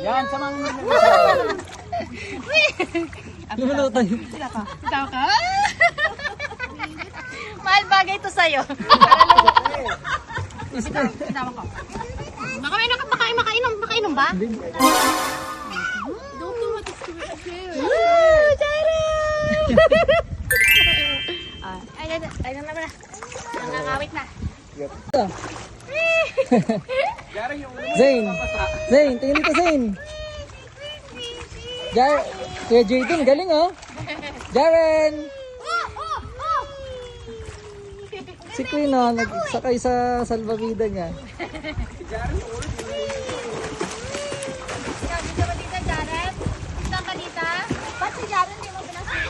Yan, sama mo. Lumulutay. Ikaw ka? Mahal bagay ito sa'yo. Tama ko. Makainom ba? Don't know what is to share. Ay na na. Nangangawit na. Zane. Zane, tingin dito Zane. Kuya Jaden, galing oh. Jaren. Si Queen oh, nagsakay sa salbabida niya. Sabi ka ba dito, Jared? Saan ka dito? Ba't si Jared hindi mo pinasok?